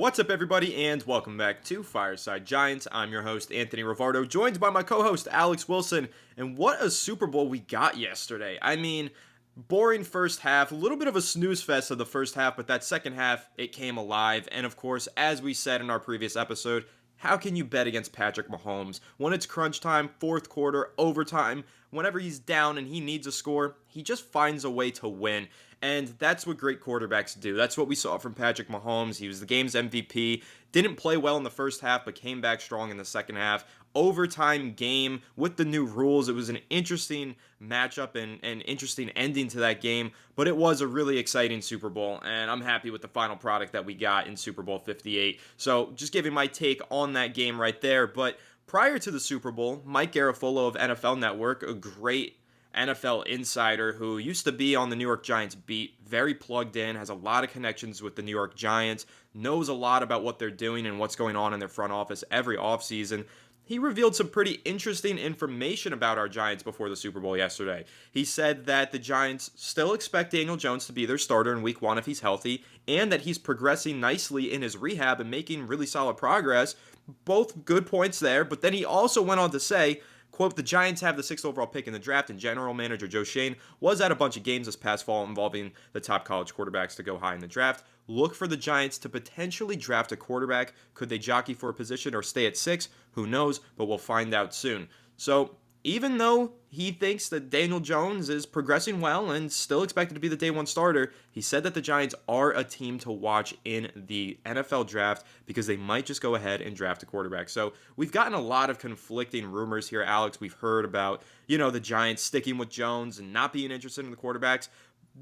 What's up, everybody, and welcome back to Fireside Giants. I'm your host, Anthony Rivardo, joined by my co-host, Alex Wilson. And what a Super Bowl we got yesterday. I mean, boring first half, a little bit of a snooze fest of the first half, but that second half, it came alive. And of course, as we said in our previous episode, how can you bet against Patrick Mahomes? When it's crunch time, fourth quarter, overtime, whenever he's down and he needs a score, he just finds a way to win. And that's what great quarterbacks do. That's what we saw from Patrick Mahomes. He was the game's MVP. Didn't play well in the first half, but came back strong in the second half. Overtime game with the new rules. It was an interesting matchup and an interesting ending to that game, but it was a really exciting Super Bowl, and I'm happy with the final product that we got in Super Bowl 58. So just giving my take on that game right there. But prior to the Super Bowl, Mike Garafolo of NFL Network, a great NFL insider who used to be on the New York Giants beat, very plugged in, has a lot of connections with the New York Giants, knows a lot about what they're doing and what's going on in their front office every offseason. He revealed some pretty interesting information about our Giants before the Super Bowl yesterday. He said that the Giants still expect Daniel Jones to be their starter in Week 1 if he's healthy, and that he's progressing nicely in his rehab and making really solid progress. Both good points there, but then he also went on to say, quote, the Giants have the 6th overall pick in the draft, and general manager Joe Schoen was at a bunch of games this past fall involving the top college quarterbacks to go high in the draft. Look for the Giants to potentially draft a quarterback. Could they jockey for a position or stay at 6? Who knows, but we'll find out soon. So even though he thinks that Daniel Jones is progressing well and still expected to be the day one starter, he said that the Giants are a team to watch in the NFL draft because they might just go ahead and draft a quarterback. So we've gotten a lot of conflicting rumors here, Alex. We've heard about, the Giants sticking with Jones and not being interested in the quarterbacks.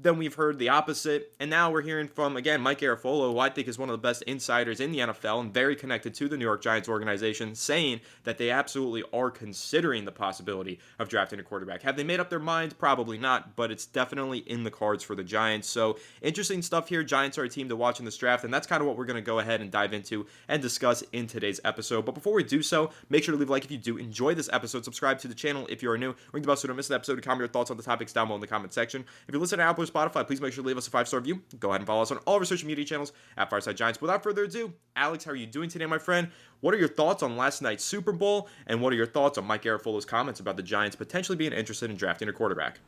Then we've heard the opposite, and now we're hearing from, again, Mike Garafolo, who I think is one of the best insiders in the NFL and very connected to the New York Giants organization, saying that they absolutely are considering the possibility of drafting a quarterback. Have they made up their minds? Probably not, but it's definitely in the cards for the Giants. So interesting stuff here. Giants are a team to watch in this draft, and that's kind of what we're going to go ahead and dive into and discuss in today's episode. But before we do so, make sure to leave a like if you do enjoy this episode. Subscribe to the channel if you are new. Ring the bell so you don't miss an episode, and comment your thoughts on the topics down below in the comment section. If you listen to Apple or Spotify, please make sure to leave us a 5-star review. Go ahead and follow us on all of our social media channels at Fireside Giants. Without further ado, Alex, how are you doing today, my friend? What are your thoughts on last night's Super Bowl? And what are your thoughts on Mike Garafolo's comments about the Giants potentially being interested in drafting a quarterback?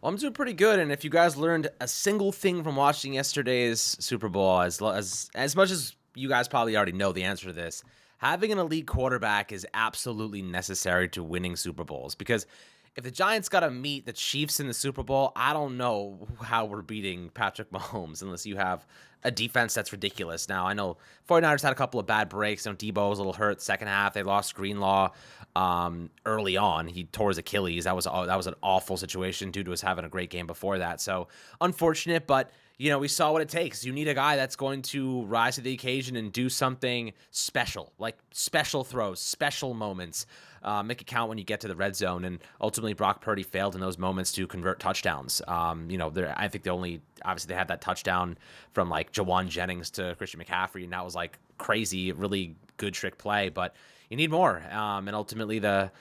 Well, I'm doing pretty good, and if you guys learned a single thing from watching yesterday's Super Bowl, as much as you guys probably already know the answer to this, having an elite quarterback is absolutely necessary to winning Super Bowls, because if the Giants got to meet the Chiefs in the Super Bowl, I don't know how we're beating Patrick Mahomes unless you have a defense that's ridiculous. Now, I know 49ers had a couple of bad breaks. Debo was a little hurt second half. They lost Greenlaw early on. He tore his Achilles. That was an awful situation. Dude was having a great game before that. So unfortunate, but we saw what it takes. You need a guy that's going to rise to the occasion and do something special, like special throws, special moments. Make it count when you get to the red zone. And ultimately, Brock Purdy failed in those moments to convert touchdowns. I think obviously they had that touchdown from like Jawan Jennings to Christian McCaffrey, and that was like crazy, really good trick play. But you need more. And ultimately, the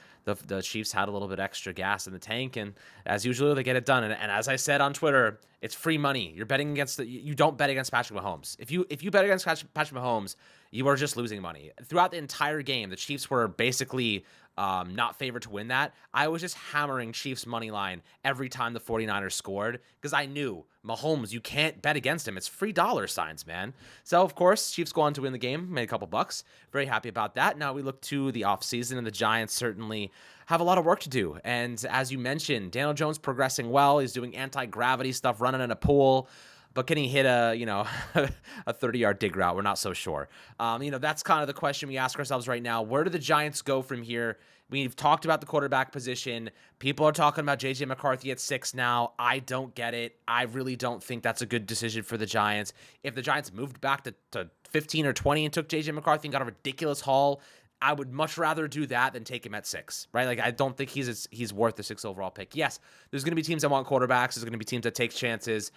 Chiefs had a little bit extra gas in the tank, and as usual, they get it done. And as I said on Twitter, it's free money. You're betting against you don't bet against Patrick Mahomes. If you bet against Patrick Mahomes, you are just losing money. Throughout the entire game, the Chiefs were basically not favored to win that. I was just hammering Chiefs money line every time the 49ers scored because I knew Mahomes, you can't bet against him. It's free dollar signs, man. So, of course, Chiefs go on to win the game, made a couple bucks. Very happy about that. Now we look to the offseason, and the Giants certainly have a lot of work to do. And as you mentioned, Daniel Jones progressing well. He's doing anti-gravity stuff, running in a pool. But can he hit a 30-yard dig route? We're not so sure. That's kind of the question we ask ourselves right now. Where do the Giants go from here? We've talked about the quarterback position. People are talking about J.J. McCarthy at 6 now. I don't get it. I really don't think that's a good decision for the Giants. If the Giants moved back to 15 or 20 and took J.J. McCarthy and got a ridiculous haul, I would much rather do that than take him at 6, right? Like, I don't think he's worth the 6th overall pick. Yes, there's going to be teams that want quarterbacks. There's going to be teams that take chances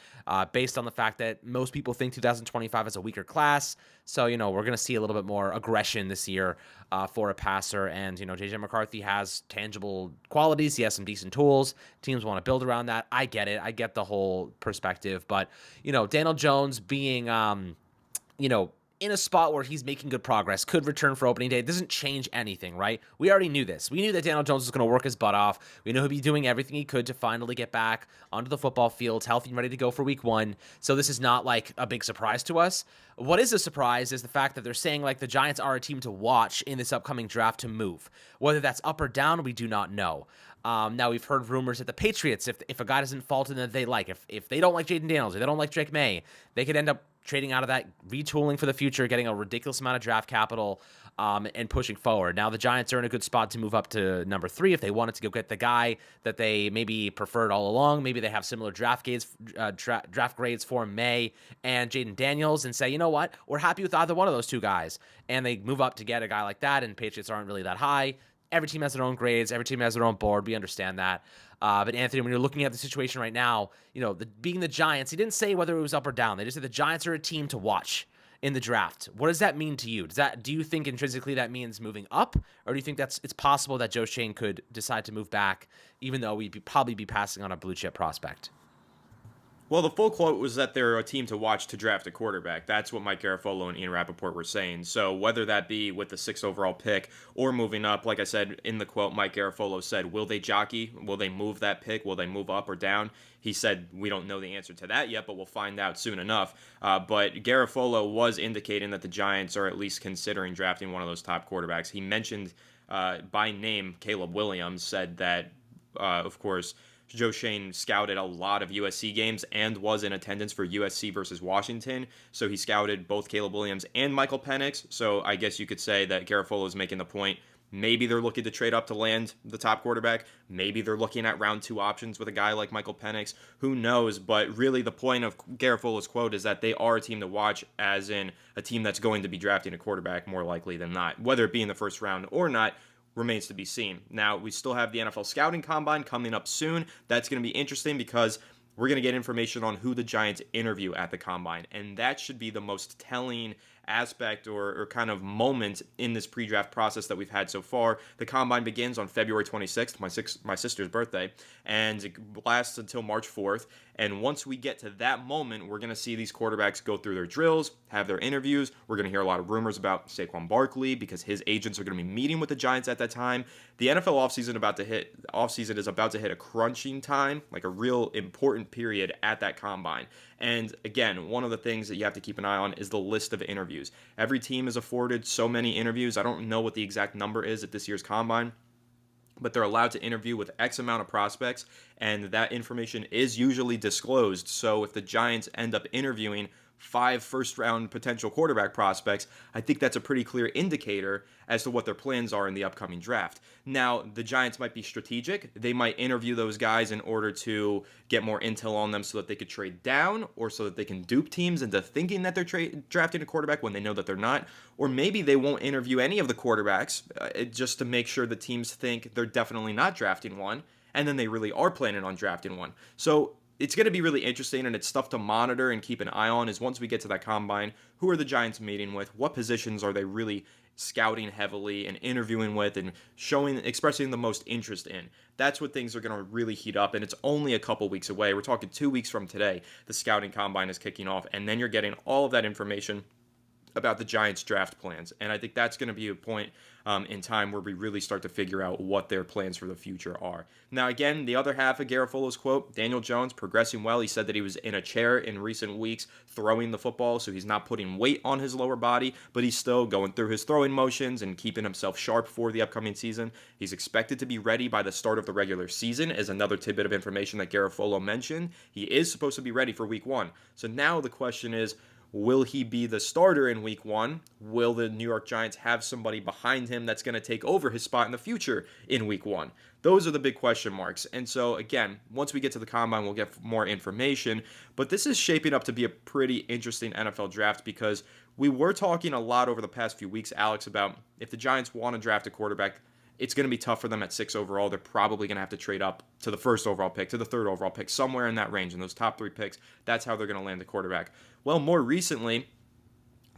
based on the fact that most people think 2025 is a weaker class. So, we're going to see a little bit more aggression this year for a passer. And, J.J. McCarthy has tangible qualities. He has some decent tools. Teams want to build around that. I get it. I get the whole perspective. But, Daniel Jones being, in a spot where he's making good progress, could return for opening day. It doesn't change anything, right? We already knew this. We knew that Daniel Jones was going to work his butt off. We know he'd be doing everything he could to finally get back onto the football field, healthy and ready to go for week 1. So this is not like a big surprise to us. What is a surprise is the fact that they're saying like the Giants are a team to watch in this upcoming draft to move. Whether that's up or down, we do not know. Now we've heard rumors that the Patriots, if a guy doesn't fall to them that they like, if they don't like Jaden Daniels or they don't like Drake May, they could end up trading out of that, retooling for the future, getting a ridiculous amount of draft capital, and pushing forward. Now the Giants are in a good spot to move up to number 3 if they wanted to go get the guy that they maybe preferred all along. Maybe they have similar draft grades for May and Jaden Daniels, and say, you know what, we're happy with either one of those two guys, and they move up to get a guy like that. And Patriots aren't really that high. Every team has their own grades. Every team has their own board. We understand that. But Anthony, when you're looking at the situation right now, being the Giants, he didn't say whether it was up or down. They just said the Giants are a team to watch in the draft. What does that mean to you? Do you think intrinsically that means moving up, or do you think it's possible that Joe Shane could decide to move back, even though we'd probably be passing on a blue chip prospect? Well, the full quote was that they're a team to watch to draft a quarterback. That's what Mike Garafolo and Ian Rappaport were saying. So whether that be with the 6th overall pick or moving up, like I said in the quote, Mike Garafolo said, will they jockey? Will they move that pick? Will they move up or down? He said, we don't know the answer to that yet, but we'll find out soon enough. But Garafolo was indicating that the Giants are at least considering drafting one of those top quarterbacks. He mentioned by name Caleb Williams, said that, of course, Joe Shane scouted a lot of USC games and was in attendance for USC versus Washington. So he scouted both Caleb Williams and Michael Penix. So I guess you could say that Garafolo is making the point. Maybe they're looking to trade up to land the top quarterback. Maybe they're looking at round 2 options with a guy like Michael Penix. Who knows? But really the point of Garafolo's quote is that they are a team to watch, as in a team that's going to be drafting a quarterback more likely than not. Whether it be in the first round or not remains to be seen. Now, we still have the NFL Scouting Combine coming up soon. That's going to be interesting because we're going to get information on who the Giants interview at the Combine, and that should be the most telling aspect or kind of moment in this pre-draft process that we've had so far. The Combine begins on February 26th, my sister's birthday, and it lasts until March 4th. And once we get to that moment, we're going to see these quarterbacks go through their drills, have their interviews. We're going to hear a lot of rumors about Saquon Barkley because his agents are going to be meeting with the Giants at that time. The NFL offseason is about to hit a crunching time, like a real important period at that Combine. And again, one of the things that you have to keep an eye on is the list of interviews. Every team is afforded so many interviews. I don't know what the exact number is at this year's Combine, but they're allowed to interview with X amount of prospects, and that information is usually disclosed. So if the Giants end up interviewing 5 first-round potential quarterback prospects, I think that's a pretty clear indicator as to what their plans are in the upcoming draft. Now, the Giants might be strategic. They might interview those guys in order to get more intel on them so that they could trade down, or so that they can dupe teams into thinking that they're drafting a quarterback when they know that they're not. Or maybe they won't interview any of the quarterbacks just to make sure the teams think they're definitely not drafting one, and then they really are planning on drafting one. So it's going to be really interesting, and it's stuff to monitor and keep an eye on is once we get to that Combine, who are the Giants meeting with? What positions are they really scouting heavily and interviewing with and expressing the most interest in? That's what things are going to really heat up, and it's only a couple weeks away. We're talking 2 weeks from today. The Scouting Combine is kicking off, and then you're getting all of that information about the Giants' draft plans. And I think that's going to be a point in time where we really start to figure out what their plans for the future are. Now, again, the other half of Garafolo's quote, Daniel Jones progressing well. He said that he was in a chair in recent weeks throwing the football, so he's not putting weight on his lower body, but he's still going through his throwing motions and keeping himself sharp for the upcoming season. He's expected to be ready by the start of the regular season, is another tidbit of information that Garafolo mentioned. He is supposed to be ready for week 1. So now the question is, will he be the starter in week 1? Will the New York Giants have somebody behind him that's going to take over his spot in the future in week 1? Those are the big question marks. And so, again, once we get to the Combine, we'll get more information. But this is shaping up to be a pretty interesting NFL draft because we were talking a lot over the past few weeks, Alex, about if the Giants want to draft a quarterback, it's going to be tough for them at 6 overall. They're probably going to have to trade up to the 1st overall pick, to the 3rd overall pick, somewhere in that range. In those top 3 picks, that's how they're going to land the quarterback. Well, more recently,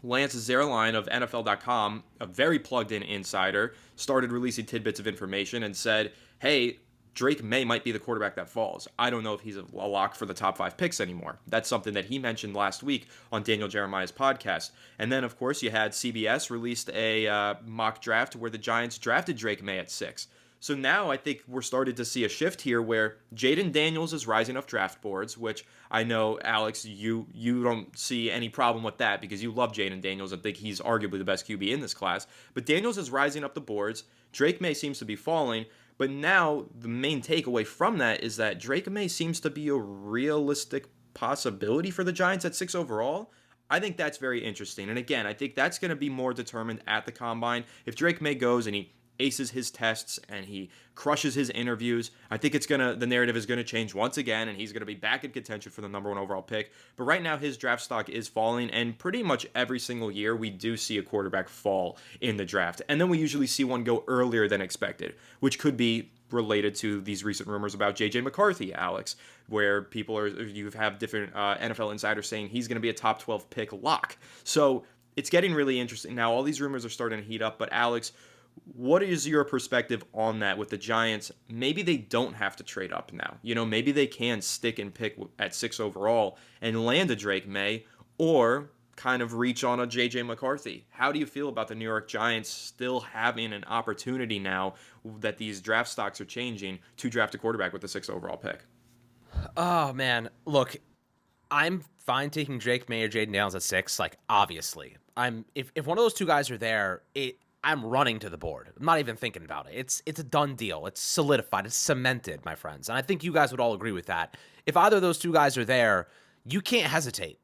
Lance Zierlein of NFL.com, a very plugged-in insider, started releasing tidbits of information and said, hey, Drake May might be the quarterback that falls. I don't know if he's a lock for the top 5 picks anymore. That's something that he mentioned last week on Daniel Jeremiah's podcast. And then, of course, you had CBS released a mock draft where the Giants drafted Drake May at 6. So now I think we're starting to see a shift here where Jaden Daniels is rising off draft boards, which I know, Alex, you don't see any problem with that because you love Jaden Daniels and think he's arguably the best QB in this class. But Daniels is rising up the boards. Drake May seems to be falling. But now the main takeaway from that is that Drake May seems to be a realistic possibility for the Giants at 6 overall. I think that's very interesting. And again, I think that's going to be more determined at the combine. If Drake May goes and he aces his tests and he crushes his interviews, I think the narrative is going to change once again, and he's going to be back in contention for the number 1 overall pick. But right now his draft stock is falling, and pretty much every single year we do see a quarterback fall in the draft, and then we usually see one go earlier than expected, which could be related to these recent rumors about JJ McCarthy, Alex, where you have different NFL insiders saying he's going to be a top 12 pick lock. So it's getting really interesting now. All these rumors are starting to heat up, but Alex, what is your perspective on that with the Giants? Maybe they don't have to trade up now. Maybe they can stick and pick at 6 overall and land a Drake May, or kind of reach on a JJ McCarthy. How do you feel about the New York Giants still having an opportunity now that these draft stocks are changing to draft a quarterback with the 6th overall pick? Oh, man. Look, I'm fine taking Drake May or Jaden Daniels at 6, obviously. If one of those two guys are there, I'm running to the board. I'm not even thinking about it. It's a done deal. It's solidified. It's cemented, my friends. And I think you guys would all agree with that. If either of those two guys are there, you can't hesitate.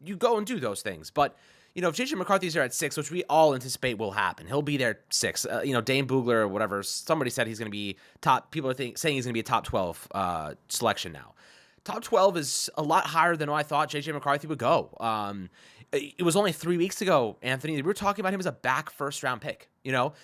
You go and do those things. But, if JJ McCarthy's there at 6, which we all anticipate will happen, he'll be there 6. Dane Boogler or whatever, somebody said he's going to be top. People are saying he's going to be a top 12 selection now. Top 12 is a lot higher than I thought JJ McCarthy would go. It was only 3 weeks ago, Anthony, we were talking about him as a back first-round pick.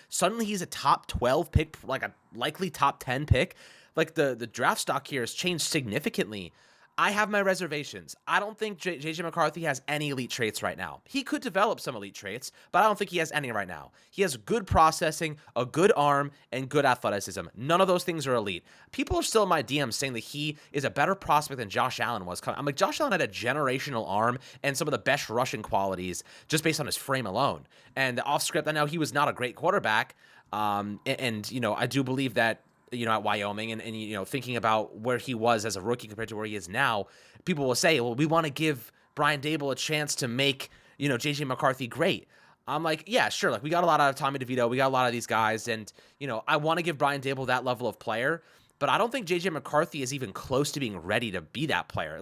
Suddenly he's a top 12 pick, a likely top 10 pick. The draft stock here has changed significantly. I have my reservations. I don't think JJ McCarthy has any elite traits right now. He could develop some elite traits, but I don't think he has any right now. He has good processing, a good arm, and good athleticism. None of those things are elite. People are still in my DMs saying that he is a better prospect than Josh Allen was. I'm like, Josh Allen had a generational arm and some of the best rushing qualities just based on his frame alone. And off script, I know he was not a great quarterback. I do believe that at Wyoming and thinking about where he was as a rookie compared to where he is now, people will say, well, we want to give Brian Daboll a chance to make, JJ McCarthy great. I'm like, yeah, sure. We got a lot out of Tommy DeVito. We got a lot of these guys. And, I want to give Brian Daboll that level of player, but I don't think JJ McCarthy is even close to being ready to be that player.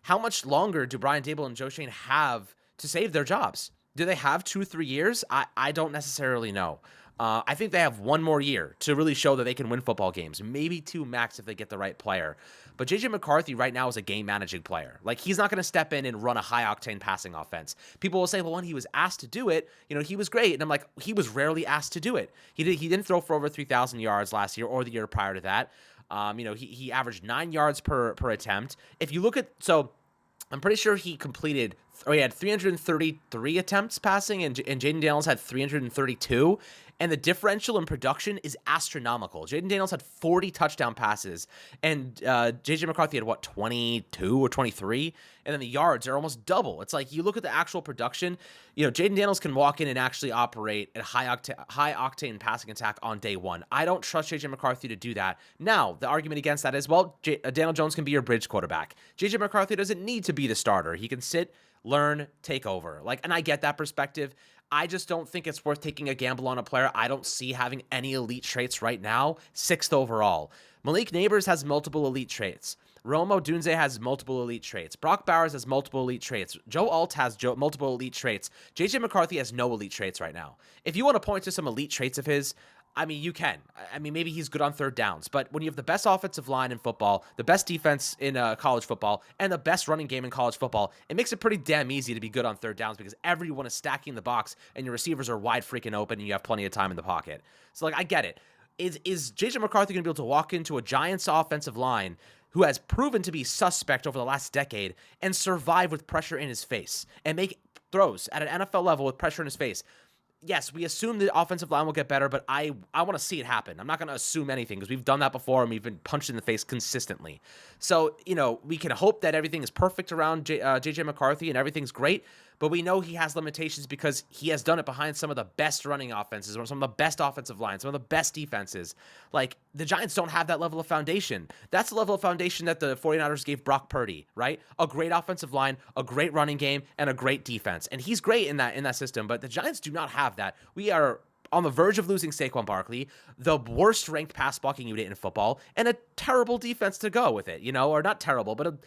How much longer do Brian Daboll and Joe Schoen have to save their jobs? Do they have 2-3 years? I don't necessarily know. I think they have one more year to really show that they can win football games, maybe 2 max if they get the right player. But JJ McCarthy right now is a game-managing player. He's not going to step in and run a high-octane passing offense. People will say, well, when he was asked to do it, he was great. And I'm like, he was rarely asked to do it. He didn't throw for over 3,000 yards last year or the year prior to that. He averaged 9 yards per attempt. If you look at, I'm pretty sure he had 333 attempts passing, and Jaden Daniels had 332. And the differential in production is astronomical. Jaden Daniels had 40 touchdown passes, and JJ McCarthy had, 22 or 23? And then the yards are almost double. It's you look at the actual production, Jaden Daniels can walk in and actually operate a high-octane passing attack on day one. I don't trust JJ McCarthy to do that. Now, the argument against that is, Daniel Jones can be your bridge quarterback. JJ McCarthy doesn't need to be the starter. He can sit, learn, take over. And I get that perspective. I just don't think it's worth taking a gamble on a player I don't see having any elite traits right now. 6th overall. Malik Neighbors has multiple elite traits. Rome Odunze has multiple elite traits. Brock Bowers has multiple elite traits. Joe Alt has multiple elite traits. JJ McCarthy has no elite traits right now. If you want to point to some elite traits of his, you can. Maybe he's good on third downs, but when you have the best offensive line in football, the best defense in college football, and the best running game in college football, it makes it pretty damn easy to be good on third downs because everyone is stacking the box and your receivers are wide freaking open and you have plenty of time in the pocket. So, I get it. Is JJ McCarthy going to be able to walk into a Giants offensive line who has proven to be suspect over the last decade and survive with pressure in his face and make throws at an NFL level with pressure in his face? yes, we assume the offensive line will get better, but I want to see it happen. I'm not going to assume anything because we've done that before and we've been punched in the face consistently. So, we can hope that everything is perfect around JJ McCarthy and everything's great, but we know he has limitations because he has done it behind some of the best running offenses, or some of the best offensive lines, some of the best defenses. Like, the Giants don't have that level of foundation. That's the level of foundation that the 49ers gave Brock Purdy, right? A great offensive line, a great running game, and a great defense. And he's great in that system, but the Giants do not have that. We are on the verge of losing Saquon Barkley, the worst ranked pass blocking unit in football, and a terrible defense to go with it, or not terrible, but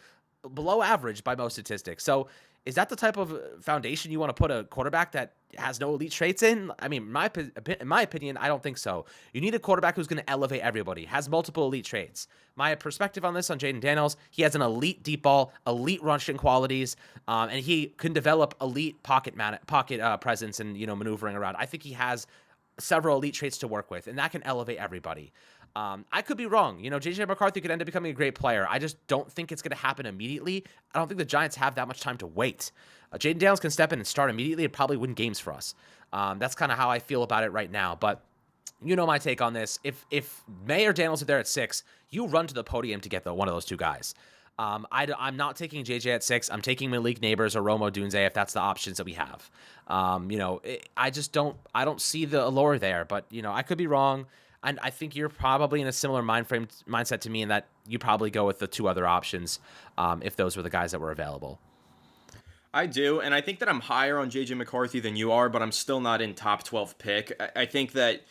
below average by most statistics. So is that the type of foundation you want to put a quarterback that has no elite traits in? I mean, in my opinion, I don't think so. You need a quarterback who's going to elevate everybody, has multiple elite traits. My perspective on this on Jaden Daniels, he has an elite deep ball, elite rushing qualities, and he can develop elite pocket presence and maneuvering around. I think he has several elite traits to work with, and that can elevate everybody. I could be wrong. JJ McCarthy could end up becoming a great player. I just don't think it's going to happen immediately. I don't think the Giants have that much time to wait. Jaden Daniels can step in and start immediately and probably win games for us. That's kind of how I feel about it right now. But my take on this. If May or Daniels are there at 6, you run to the podium to get one of those two guys. I'm not taking JJ at 6. I'm taking Malik Neighbors or Romo Dunze if that's the options that we have. I don't see the allure there, but I could be wrong. And I think you're probably in a similar mindset to me in that you probably go with the two other options if those were the guys that were available. I do, and I think that I'm higher on JJ McCarthy than you are, but I'm still not in top 12 pick. I think that,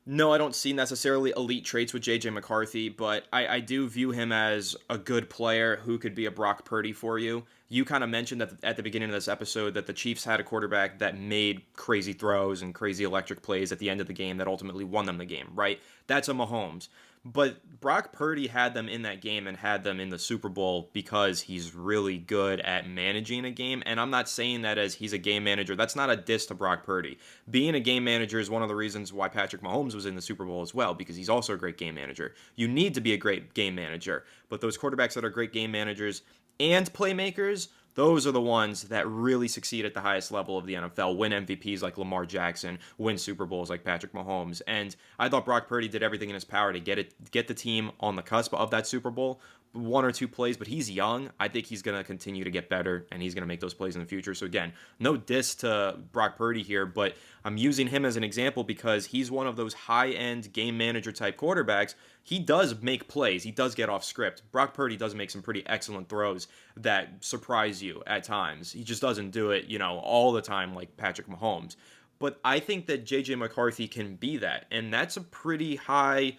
no, I don't see necessarily elite traits with JJ McCarthy, but I do view him as a good player who could be a Brock Purdy for you. You kind of mentioned that at the beginning of this episode that the Chiefs had a quarterback that made crazy throws and crazy electric plays at the end of the game that ultimately won them the game, right? That's a Mahomes. But Brock Purdy had them in that game and had them in the Super Bowl because he's really good at managing a game. And I'm not saying that as he's a game manager. That's not a diss to Brock Purdy. Being a game manager is one of the reasons why Patrick Mahomes was in the Super Bowl as well, because he's also a great game manager. You need to be a great game manager. But those quarterbacks that are great game managers and playmakers, those are the ones that really succeed at the highest level of the NFL, win MVPs like Lamar Jackson, win Super Bowls like Patrick Mahomes. And I thought Brock Purdy did everything in his power to get the team on the cusp of that Super Bowl. One or two plays, but he's young. I think he's going to continue to get better, and he's going to make those plays in the future. So again, no diss to Brock Purdy here, but I'm using him as an example because he's one of those high-end game manager type quarterbacks. He does make plays. He does get off script. Brock Purdy does make some pretty excellent throws that surprise you at times. He just doesn't do it, all the time like Patrick Mahomes. But I think that JJ McCarthy can be that, and that's a pretty high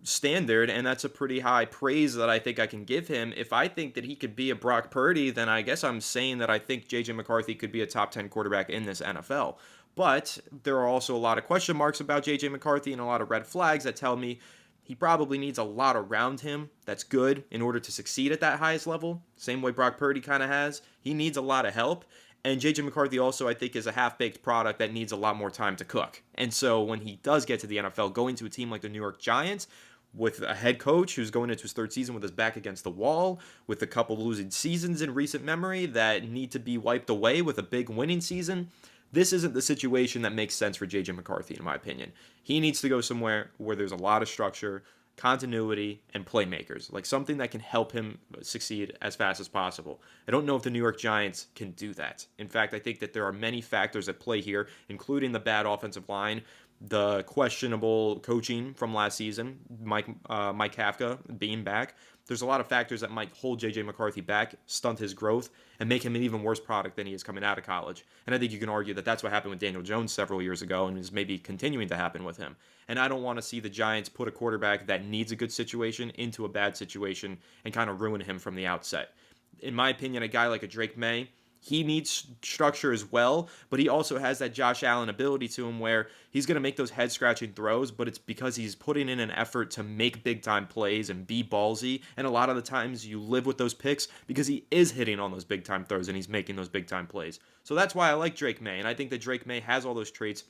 standard, and that's a pretty high praise that I think I can give him. If I think that he could be a Brock Purdy, then I guess I'm saying that I think JJ McCarthy could be a top 10 quarterback in this NFL. But there are also a lot of question marks about JJ McCarthy and a lot of red flags that tell me he probably needs a lot around him that's good in order to succeed at that highest level. Same way Brock Purdy kind of has. He needs a lot of help. And JJ McCarthy also, I think, is a half-baked product that needs a lot more time to cook. And so when he does get to the NFL, going to a team like the New York Giants, with a head coach who's going into his third season with his back against the wall, with a couple losing seasons in recent memory that need to be wiped away with a big winning season, this isn't the situation that makes sense for JJ McCarthy, in my opinion. He needs to go somewhere where there's a lot of structure, continuity, and playmakers, like something that can help him succeed as fast as possible. I don't know if the New York Giants can do that. In fact, I think that there are many factors at play here, including the bad offensive line, the questionable coaching from last season, Mike Kafka being back. There's a lot of factors that might hold JJ McCarthy back, stunt his growth, and make him an even worse product than he is coming out of college. And I think you can argue that that's what happened with Daniel Jones several years ago and is maybe continuing to happen with him. And I don't want to see the Giants put a quarterback that needs a good situation into a bad situation and kind of ruin him from the outset. In my opinion, a guy like a Drake May, he needs structure as well, but he also has that Josh Allen ability to him where he's going to make those head-scratching throws, but it's because he's putting in an effort to make big-time plays and be ballsy, and a lot of the times you live with those picks because he is hitting on those big-time throws and he's making those big-time plays. So that's why I like Drake May, and I think that Drake May has all those traits.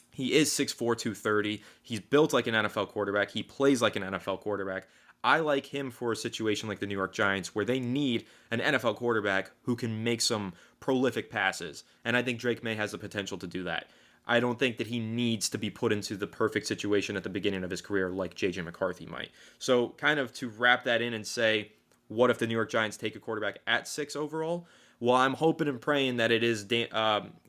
He is 6'4", 230. He's built like an NFL quarterback. He plays like an NFL quarterback. I like him for a situation like the New York Giants where they need an NFL quarterback who can make some prolific passes. And I think Drake May has the potential to do that. I don't think that he needs to be put into the perfect situation at the beginning of his career like J.J. McCarthy might. So kind of to wrap that in and say, what if the New York Giants take a quarterback at 6 overall? Well, I'm hoping and praying that it is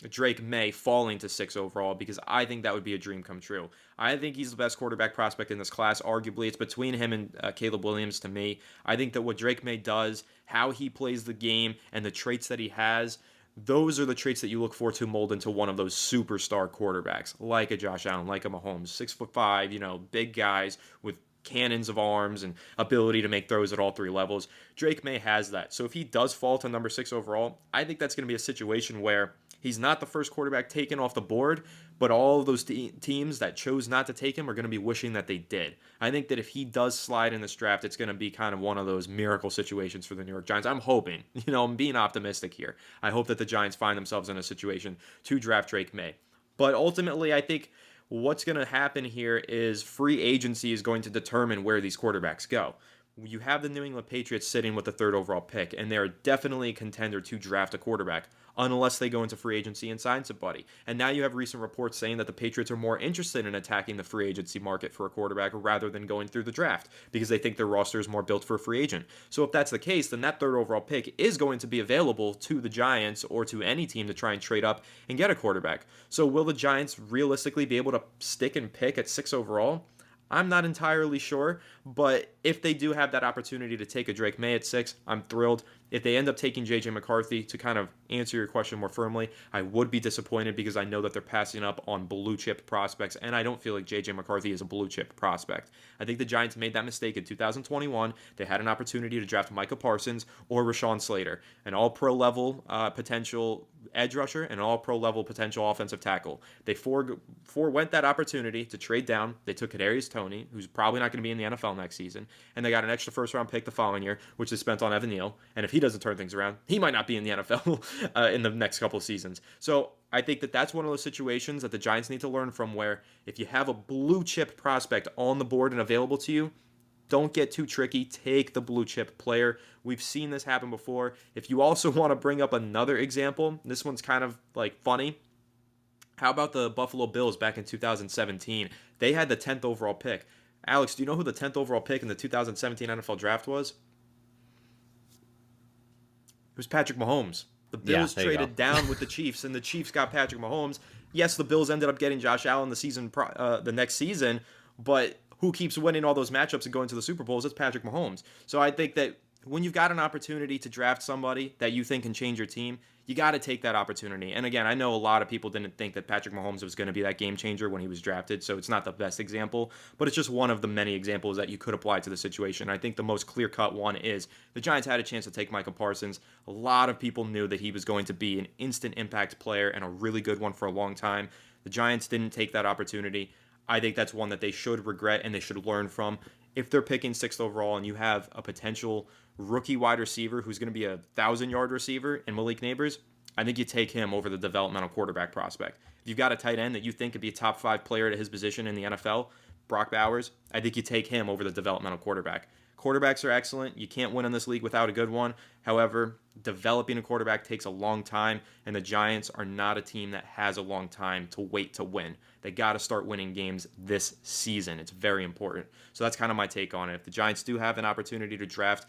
Drake May falling to 6 overall, because I think that would be a dream come true. I think he's the best quarterback prospect in this class. Arguably, it's between him and Caleb Williams to me. I think that what Drake May does, how he plays the game, and the traits that he has, those are the traits that you look for to mold into one of those superstar quarterbacks, like a Josh Allen, like a Mahomes, 6'5", big guys with cannons of arms and ability to make throws at all 3 levels. Drake May has that. So if he does fall to number 6 overall, I think that's going to be a situation where he's not the first quarterback taken off the board, but all of those teams that chose not to take him are going to be wishing that they did. I think that if he does slide in this draft, it's going to be kind of one of those miracle situations for the New York Giants. I'm hoping, I'm being optimistic here. I hope that the Giants find themselves in a situation to draft Drake May. But ultimately, I think what's going to happen here is free agency is going to determine where these quarterbacks go. You have the New England Patriots sitting with the 3rd overall pick, and they're definitely a contender to draft a quarterback unless they go into free agency and sign somebody. And now you have recent reports saying that the Patriots are more interested in attacking the free agency market for a quarterback rather than going through the draft, because they think their roster is more built for a free agent. So if that's the case, then that 3rd overall pick is going to be available to the Giants or to any team to try and trade up and get a quarterback. So will the Giants realistically be able to stick and pick at 6 overall? I'm not entirely sure, but if they do have that opportunity to take a Drake May at 6, I'm thrilled. If they end up taking J.J. McCarthy, to kind of answer your question more firmly, I would be disappointed because I know that they're passing up on blue chip prospects, and I don't feel like J.J. McCarthy is a blue chip prospect. I think the Giants made that mistake in 2021. They had an opportunity to draft Micah Parsons or Rashawn Slater, an all-pro level potential edge rusher and an all-pro level potential offensive tackle. They forewent that opportunity to trade down. They took Kadarius Toney, who's probably not going to be in the NFL next season, and they got an extra first-round pick the following year, which they spent on Evan Neal. And if he doesn't turn things around, he might not be in the NFL in the next couple of seasons. So I think that that's one of those situations that the Giants need to learn from, where if you have a blue chip prospect on the board and available to you, don't get too tricky. Take the blue chip player. We've seen this happen before. If you also want to bring up another example, this one's kind of like funny. How about the Buffalo Bills back in 2017? They had the 10th overall pick. Alex, do you know who the 10th overall pick in the 2017 NFL draft was? It was Patrick Mahomes. The Bills traded down with the Chiefs, and the Chiefs got Patrick Mahomes. Yes, the Bills ended up getting Josh Allen the next season, but who keeps winning all those matchups and going to the Super Bowls? It's Patrick Mahomes. So I think that when you've got an opportunity to draft somebody that you think can change your team, you got to take that opportunity. And again, I know a lot of people didn't think that Patrick Mahomes was going to be that game changer when he was drafted, so it's not the best example, but it's just one of the many examples that you could apply to the situation. I think the most clear-cut one is the Giants had a chance to take Micah Parsons. A lot of people knew that he was going to be an instant impact player and a really good one for a long time. The Giants didn't take that opportunity. I think that's one that they should regret and they should learn from. If they're picking 6th overall and you have a potential rookie wide receiver who's going to be a 1,000-yard receiver in Malik Neighbors, I think you take him over the developmental quarterback prospect. If you've got a tight end that you think could be a top 5 player at his position in the NFL, Brock Bowers, I think you take him over the developmental quarterback. Quarterbacks are excellent. You can't win in this league without a good one. However, developing a quarterback takes a long time, and the Giants are not a team that has a long time to wait to win. They got to start winning games this season. It's very important. So that's kind of my take on it. If the Giants do have an opportunity to draft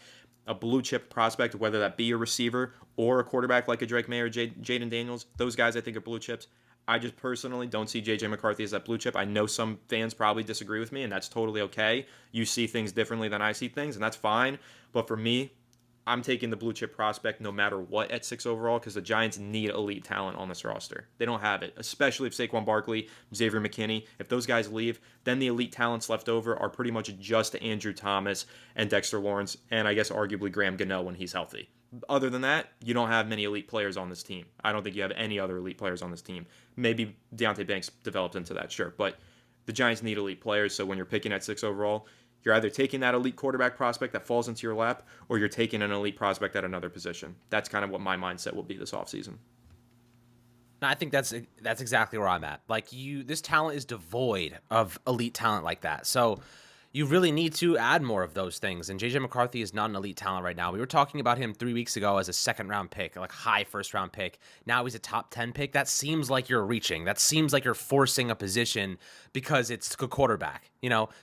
a blue chip prospect, whether that be a receiver or a quarterback like a Drake May or Jaden Daniels, those guys I think are blue chips. I just personally don't see J.J. McCarthy as that blue chip. I know some fans probably disagree with me, and that's totally okay. You see things differently than I see things, and that's fine. But for me, I'm taking the blue chip prospect no matter what at 6 overall, because the Giants need elite talent on this roster. They don't have it, especially if Saquon Barkley, Xavier McKinney, if those guys leave, then the elite talents left over are pretty much just Andrew Thomas and Dexter Lawrence, and I guess arguably Graham Gano when he's healthy. Other than that, you don't have many elite players on this team. I don't think you have any other elite players on this team. Maybe Deontay Banks developed into that, sure. But the Giants need elite players, so when you're picking at 6 overall, you're either taking that elite quarterback prospect that falls into your lap, or you're taking an elite prospect at another position. That's kind of what my mindset will be this offseason. I think that's exactly where I'm at. Like this talent is devoid of elite talent like that. So you really need to add more of those things. And JJ McCarthy is not an elite talent right now. We were talking about him 3 weeks ago as a second-round pick, like high first-round pick. Now he's a top 10 pick. That seems like you're reaching. That seems like you're forcing a position because it's a quarterback.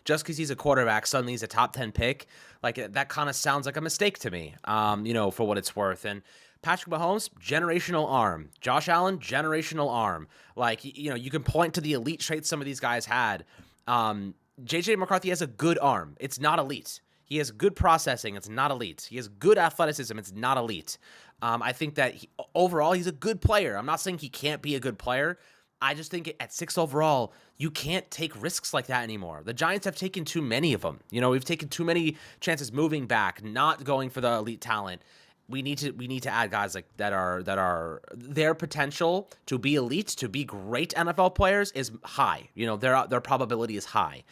Just because he's a quarterback, suddenly he's a top 10 pick. Like, that kind of sounds like a mistake to me, for what it's worth. And Patrick Mahomes, generational arm. Josh Allen, generational arm. Like, you can point to the elite traits some of these guys had. JJ McCarthy has a good arm. It's not elite. He has good processing. It's not elite. He has good athleticism. It's not elite. I think that overall, he's a good player. I'm not saying he can't be a good player. I just think at 6 overall, you can't take risks like that anymore. The Giants have taken too many of them. We've taken too many chances moving back, not going for the elite talent. We need to add guys like that are their potential to be elite, to be great NFL players is high. Their probability is high.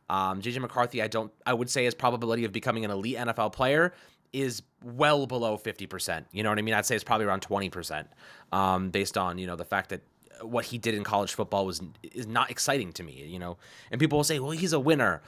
JJ McCarthy, I would say his probability of becoming an elite NFL player is well below 50%. You know what I mean? I'd say it's probably around 20%, based on, the fact that what he did in college football is not exciting to me, and people will say, well, he's a winner.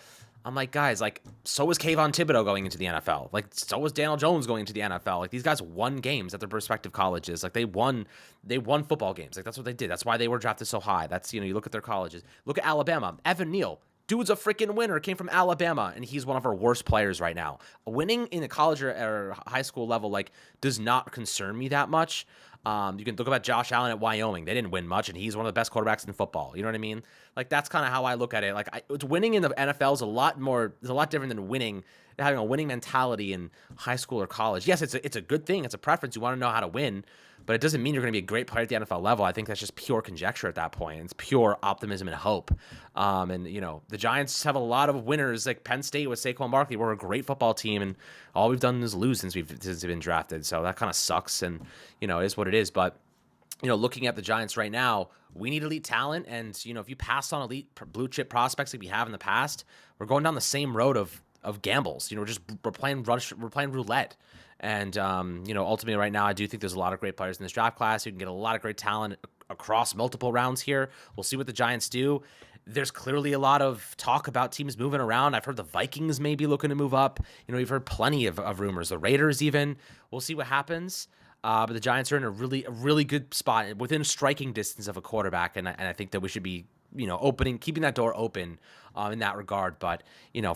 I'm like, guys, like, so was Kayvon Thibodeau going into the NFL. Like, so was Daniel Jones going into the NFL. Like, these guys won games at their respective colleges. Like, they won football games. Like, that's what they did. That's why they were drafted so high. That's, you look at their colleges. Look at Alabama. Evan Neal. Dude's a freaking winner, came from Alabama, and he's one of our worst players right now. Winning in a college or high school level, like, does not concern me that much. You can look at Josh Allen at Wyoming. They didn't win much, and he's one of the best quarterbacks in football. You know what I mean? Like, that's kind of how I look at it. Like, it's winning in the NFL is a lot different than having a winning mentality in high school or college. Yes, it's a good thing. It's a preference. You want to know how to win, but it doesn't mean you're going to be a great player at the NFL level. I think that's just pure conjecture at that point. It's pure optimism and hope. And the Giants have a lot of winners, like Penn State with Saquon Barkley. We're a great football team, and all we've done is lose since we've been drafted. So that kind of sucks, and it is what it is. But looking at the Giants right now, we need elite talent, and if you pass on elite blue chip prospects like we have in the past, we're going down the same road of gambles. We're playing roulette. And, ultimately right now, I do think there's a lot of great players in this draft class. You can get a lot of great talent across multiple rounds here. We'll see what the Giants do. There's clearly a lot of talk about teams moving around. I've heard the Vikings may be looking to move up. We've heard plenty of rumors. The Raiders even. We'll see what happens. But the Giants are in a really good spot within striking distance of a quarterback. And I think that we should be, keeping that door open in that regard. But,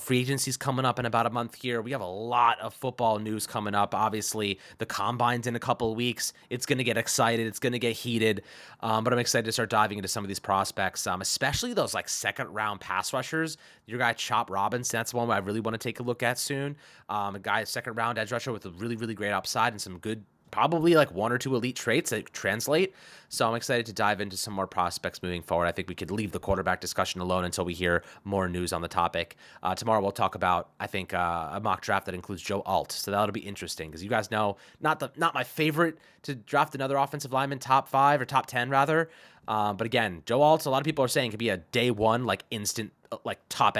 free agency's coming up in about a month here. We have a lot of football news coming up. Obviously, the Combine's in a couple of weeks. It's going to get excited. It's going to get heated. But I'm excited to start diving into some of these prospects, especially those, like, second-round pass rushers. Your guy, Chop Robinson, that's one I really want to take a look at soon. A guy, second-round edge rusher with a really, really great upside and some good, probably like one or two elite traits that translate. So I'm excited to dive into some more prospects moving forward. I think we could leave the quarterback discussion alone until we hear more news on the topic. Tomorrow we'll talk about, I think, a mock draft that includes Joe Alt. So that'll be interesting because you guys know, not my favorite to draft another offensive lineman top 5 or top 10 rather. But again, Joe Alt, a lot of people are saying could be a day one, like instant, like top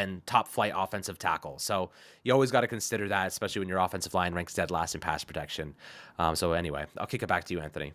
flight offensive tackle. So you always got to consider that, especially when your offensive line ranks dead last in pass protection. So anyway, I'll kick it back to you, Anthony.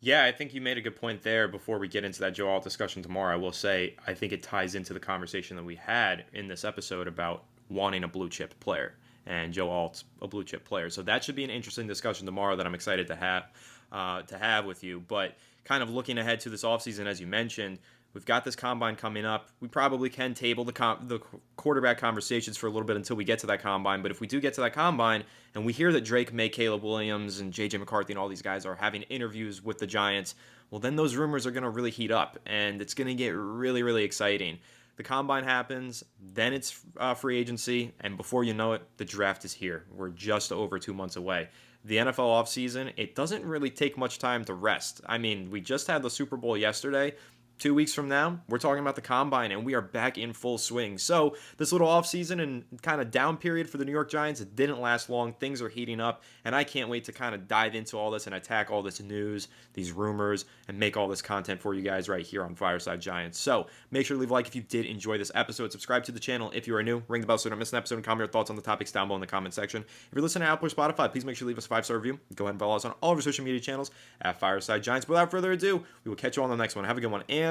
Yeah, I think you made a good point there. Before we get into that Joe Alt discussion tomorrow, I will say I think it ties into the conversation that we had in this episode about wanting a blue chip player, and Joe Alt's a blue chip player. So that should be an interesting discussion tomorrow that I'm excited to have with you. But kind of looking ahead to this offseason, as you mentioned, we've got this combine coming up. We probably can table the quarterback conversations for a little bit until we get to that combine. But if we do get to that combine and we hear that Drake May, Caleb Williams, and J.J. McCarthy and all these guys are having interviews with the Giants, well, then those rumors are going to really heat up, and it's going to get really, really exciting. The combine happens, then it's free agency, and before you know it, the draft is here. We're just over 2 months away. The NFL offseason, it doesn't really take much time to rest. I mean, we just had the Super Bowl yesterday. 2 weeks from now, we're talking about the Combine, and we are back in full swing. So this little offseason and kind of down period for the New York Giants, it didn't last long. Things are heating up, and I can't wait to kind of dive into all this and attack all this news, these rumors, and make all this content for you guys right here on Fireside Giants. So make sure to leave a like if you did enjoy this episode. Subscribe to the channel if you are new. Ring the bell so you don't miss an episode, and comment your thoughts on the topics down below in the comment section. If you're listening to Apple or Spotify, please make sure to leave us a 5-star review. Go ahead and follow us on all of our social media channels at Fireside Giants. Without further ado, we will catch you on the next one. Have a good one, and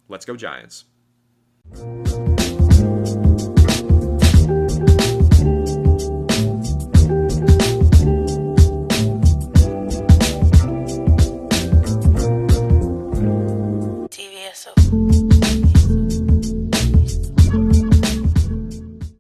let's go Giants.